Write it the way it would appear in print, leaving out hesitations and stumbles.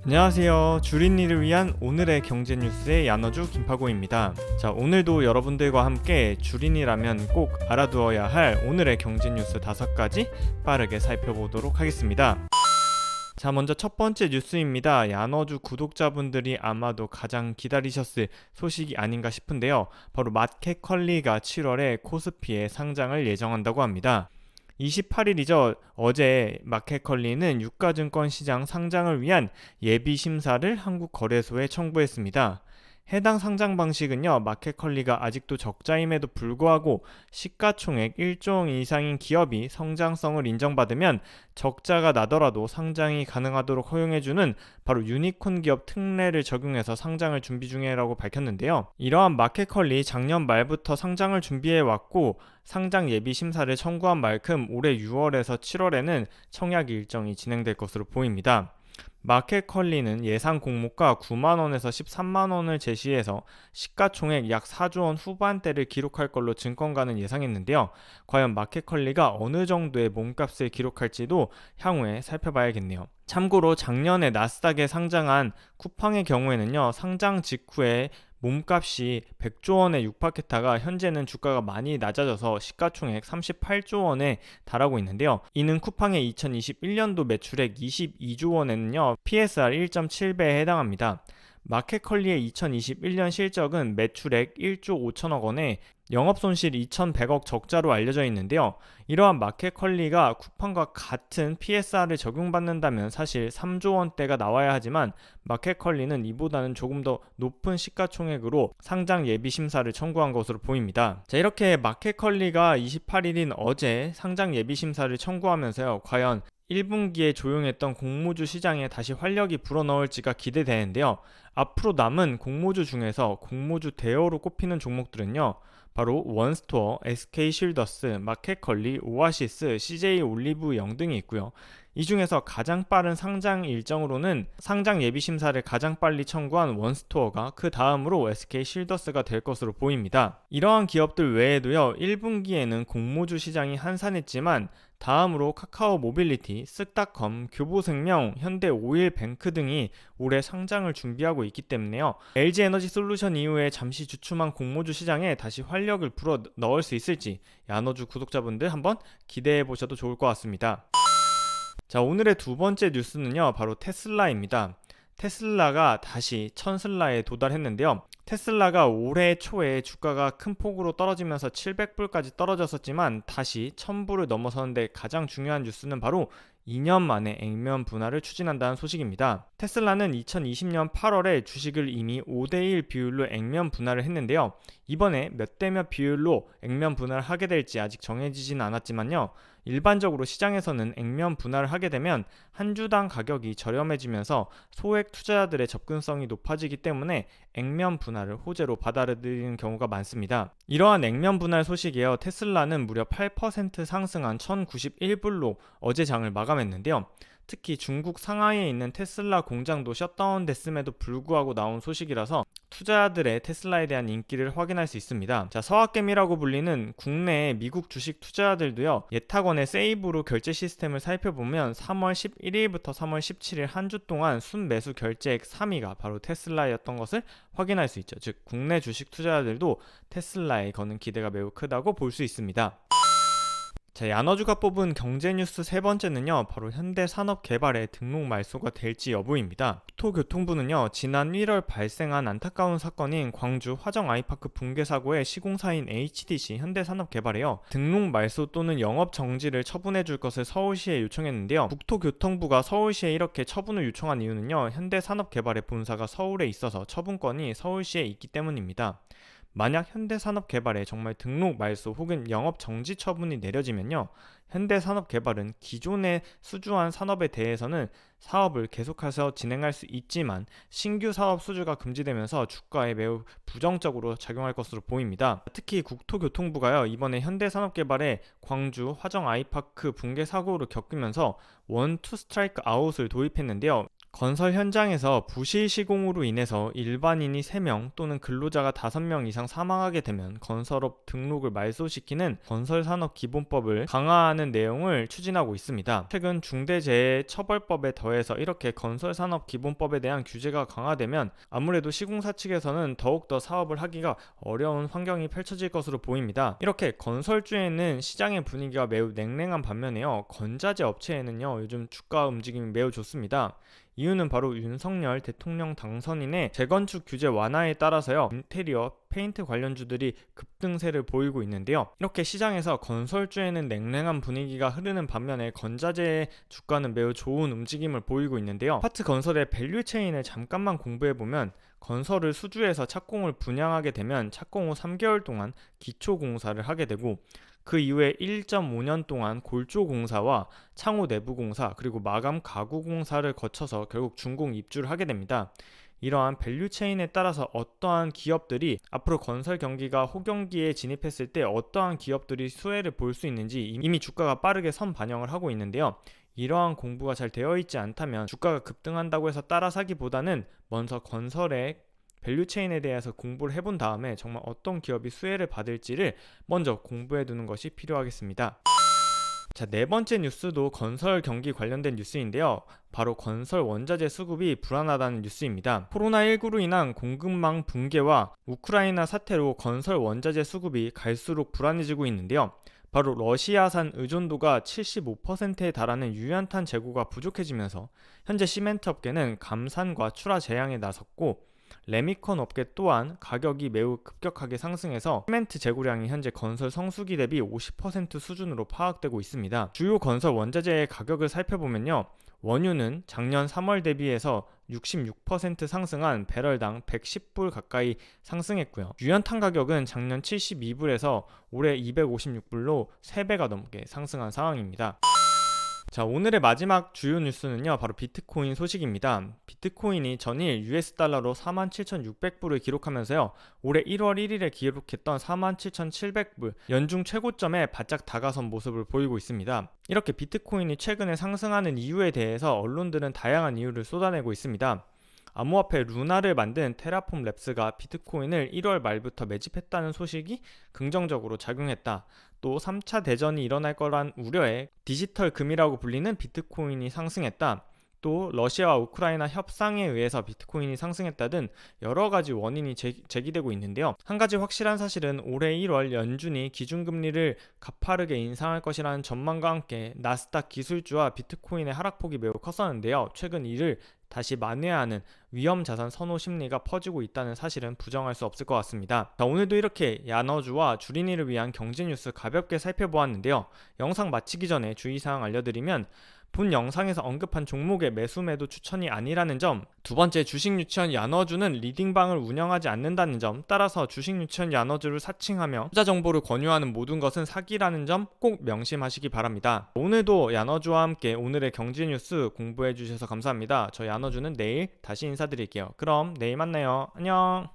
안녕하세요. 주린이를 위한 오늘의 경제 뉴스의 야너주 김파고입니다. 자, 오늘도 여러분들과 함께 주린이라면 꼭 알아두어야 할 오늘의 경제 뉴스 5가지 빠르게 살펴보도록 하겠습니다. 자, 먼저 첫 번째 뉴스입니다. 야너주 구독자분들이 아마도 가장 기다리셨을 소식이 아닌가 싶은데요. 바로 마켓컬리가 7월에 코스피에 상장을 예정한다고 합니다. 28일이죠. 어제 마켓컬리는 유가증권 시장 상장을 위한 예비 심사를 한국거래소에 청구했습니다. 해당 상장 방식은요, 마켓컬리가 아직도 적자임에도 불구하고 시가총액 1조 원 이상인 기업이 성장성을 인정받으면 적자가 나더라도 상장이 가능하도록 허용해주는 바로 유니콘 기업 특례를 적용해서 상장을 준비 중이라고 밝혔는데요. 이러한 마켓컬리 작년 말부터 상장을 준비해왔고 상장 예비 심사를 청구한 만큼 올해 6월에서 7월에는 청약 일정이 진행될 것으로 보입니다. 마켓컬리는 예상 공모가 9만원에서 13만원을 제시해서 시가총액 약 4조원 후반대를 기록할 걸로 증권가는 예상했는데요. 과연 마켓컬리가 어느 정도의 몸값을 기록할지도 향후에 살펴봐야겠네요. 참고로 작년에 나스닥에 상장한 쿠팡의 경우에는요, 상장 직후에 몸값이 100조 원에 육박했다가 현재는 주가가 많이 낮아져서 시가총액 38조 원에 달하고 있는데요. 이는 쿠팡의 2021년도 매출액 22조 원에는요, PSR 1.7배에 해당합니다. 마켓컬리의 2021년 실적은 매출액 1조 5천억 원에 영업손실 2,100억 적자로 알려져 있는데요. 이러한 마켓컬리가 쿠팡과 같은 PSR을 적용받는다면 사실 3조 원대가 나와야 하지만 마켓컬리는 이보다는 조금 더 높은 시가총액으로 상장 예비 심사를 청구한 것으로 보입니다. 자, 이렇게 마켓컬리가 28일인 어제 상장 예비 심사를 청구하면서요, 과연 1분기에 조용했던 공모주 시장에 다시 활력이 불어넣을지가 기대되는데요. 앞으로 남은 공모주 중에서 공모주 대어로 꼽히는 종목들은요, 바로 원스토어, SK쉴더스, 마켓컬리, 오아시스, CJ 올리브영 등이 있고요. 이 중에서 가장 빠른 상장 일정으로는 상장 예비 심사를 가장 빨리 청구한 원스토어가 그 다음으로 SK쉴더스가 될 것으로 보입니다. 이러한 기업들 외에도요, 1분기에는 공모주 시장이 한산했지만 다음으로 카카오 모빌리티, 쓱닷컴, 교보생명, 현대오일뱅크 등이 올해 상장을 준비하고 있기 때문에요. LG에너지솔루션 이후에 잠시 주춤한 공모주 시장에 다시 활력을 불어 넣을 수 있을지 야너주 구독자분들 한번 기대해 보셔도 좋을 것 같습니다. 자, 오늘의 두 번째 뉴스는요, 바로 테슬라입니다. 테슬라가 다시 1000슬라에 도달했는데요. 테슬라가 올해 초에 주가가 큰 폭으로 떨어지면서 700불까지 떨어졌었지만 다시 1000불을 넘어서는데 가장 중요한 뉴스는 바로 2년 만에 액면 분할을 추진한다는 소식입니다. 테슬라는 2020년 8월에 주식을 이미 5대1 비율로 액면 분할을 했는데요. 이번에 몇 대 몇 비율로 액면 분할을 하게 될지 아직 정해지진 않았지만요. 일반적으로 시장에서는 액면 분할을 하게 되면 한 주당 가격이 저렴해지면서 소액 투자자들의 접근성이 높아지기 때문에 액면 분할을 호재로 받아들이는 경우가 많습니다. 이러한 액면 분할 소식이에요. 테슬라는 무려 8% 상승한 1091불로 어제 장을 마감했는데요. 특히 중국 상하이에 있는 테슬라 공장도 셧다운 됐음에도 불구하고 나온 소식이라서 투자자들의 테슬라에 대한 인기를 확인할 수 있습니다. 자, 서학개미라고 불리는 국내 미국 주식 투자자들도요, 예탁원의 세이브로 결제 시스템을 살펴보면 3월 11일부터 3월 17일 한 주 동안 순매수 결제액 3위가 바로 테슬라였던 것을 확인할 수 있죠. 즉, 국내 주식 투자자들도 테슬라에 거는 기대가 매우 크다고 볼 수 있습니다. 자, 야너주가 뽑은 경제뉴스 세 번째는요, 바로 현대산업개발의 등록 말소가 될지 여부입니다. 국토교통부는요, 지난 1월 발생한 안타까운 사건인 광주 화정 아이파크 붕괴 사고의 시공사인 HDC 현대산업개발에요, 등록 말소 또는 영업 정지를 처분해 줄 것을 서울시에 요청했는데요. 국토교통부가 서울시에 이렇게 처분을 요청한 이유는요, 현대산업개발의 본사가 서울에 있어서 처분권이 서울시에 있기 때문입니다. 만약 현대산업개발에 정말 등록 말소 혹은 영업 정지 처분이 내려지면요, 현대산업개발은 기존의 수주한 산업에 대해서는 사업을 계속해서 진행할 수 있지만 신규 사업 수주가 금지되면서 주가에 매우 부정적으로 작용할 것으로 보입니다. 특히 국토교통부가요, 이번에 현대산업개발의 광주 화정 아이파크 붕괴 사고를 겪으면서 원 투 스트라이크 아웃을 도입했는데요. 건설 현장에서 부실 시공으로 인해서 일반인이 3명 또는 근로자가 5명 이상 사망하게 되면 건설업 등록을 말소시키는 건설산업기본법을 강화하는 내용을 추진하고 있습니다. 최근 중대재해처벌법에 더해서 이렇게 건설산업기본법에 대한 규제가 강화되면 아무래도 시공사 측에서는 더욱더 사업을 하기가 어려운 환경이 펼쳐질 것으로 보입니다. 이렇게 건설주에는 시장의 분위기가 매우 냉랭한 반면에요, 건자재 업체에는요 요즘 주가 움직임이 매우 좋습니다. 이유는 바로 윤석열 대통령 당선인의 재건축 규제 완화에 따라서요, 인테리어, 페인트 관련주들이 급등세를 보이고 있는데요. 이렇게 시장에서 건설주에는 냉랭한 분위기가 흐르는 반면에 건자재의 주가는 매우 좋은 움직임을 보이고 있는데요. 아파트 건설의 밸류체인을 잠깐만 공부해보면, 건설을 수주해서 착공을 분양하게 되면 착공 후 3개월 동안 기초공사를 하게 되고, 그 이후에 1.5년 동안 골조공사와 창호 내부공사 그리고 마감 가구공사를 거쳐서 결국 준공 입주를 하게 됩니다. 이러한 밸류체인에 따라서 어떠한 기업들이 앞으로 건설 경기가 호경기에 진입했을 때 어떠한 기업들이 수혜를 볼 수 있는지 이미 주가가 빠르게 선반영을 하고 있는데요. 이러한 공부가 잘 되어 있지 않다면 주가가 급등한다고 해서 따라 사기보다는 먼저 건설의 밸류체인에 대해서 공부를 해본 다음에 정말 어떤 기업이 수혜를 받을지를 먼저 공부해 두는 것이 필요하겠습니다. 자, 네 번째 뉴스도 건설 경기 관련된 뉴스인데요. 바로 건설 원자재 수급이 불안하다는 뉴스입니다. 코로나19로 인한 공급망 붕괴와 우크라이나 사태로 건설 원자재 수급이 갈수록 불안해지고 있는데요. 바로 러시아산 의존도가 75%에 달하는 유연탄 재고가 부족해지면서 현재 시멘트 업계는 감산과 출하 제한에 나섰고, 레미컨 업계 또한 가격이 매우 급격하게 상승해서 시멘트 재고량이 현재 건설 성수기 대비 50% 수준으로 파악되고 있습니다. 주요 건설 원자재의 가격을 살펴보면요, 원유는 작년 3월 대비해서 66% 상승한 배럴당 110불 가까이 상승했고요. 유연탄 가격은 작년 72불에서 올해 256불로 3배가 넘게 상승한 상황입니다. 자, 오늘의 마지막 주요 뉴스는요, 바로 비트코인 소식입니다. 비트코인이 전일 US달러로 47,600불을 기록하면서요, 올해 1월 1일에 기록했던 47,700불 연중 최고점에 바짝 다가선 모습을 보이고 있습니다. 이렇게 비트코인이 최근에 상승하는 이유에 대해서 언론들은 다양한 이유를 쏟아내고 있습니다. 암호화폐 루나를 만든 테라폼 랩스가 비트코인을 1월 말부터 매집했다는 소식이 긍정적으로 작용했다. 또 3차 대전이 일어날 거란 우려에 디지털 금이라고 불리는 비트코인이 상승했다. 또 러시아와 우크라이나 협상에 의해서 비트코인이 상승했다 등 여러 가지 원인이 제기되고 있는데요. 한 가지 확실한 사실은 올해 1월 연준이 기준금리를 가파르게 인상할 것이라는 전망과 함께 나스닥 기술주와 비트코인의 하락폭이 매우 컸었는데요. 최근 이를 다시 만회하는 위험자산 선호 심리가 퍼지고 있다는 사실은 부정할 수 없을 것 같습니다. 자, 오늘도 이렇게 야너주와 주린이를 위한 경제 뉴스 가볍게 살펴보았는데요. 영상 마치기 전에 주의사항 알려드리면, 본 영상에서 언급한 종목의 매수 매도 추천이 아니라는 점, 두 번째, 주식 유치원 야너주는 리딩방을 운영하지 않는다는 점, 따라서 주식 유치원 야너주를 사칭하며 투자 정보를 권유하는 모든 것은 사기라는 점 꼭 명심하시기 바랍니다. 오늘도 야너주와 함께 오늘의 경제 뉴스 공부해 주셔서 감사합니다. 저 야너주는 내일 다시 인사드릴게요. 그럼 내일 만나요. 안녕.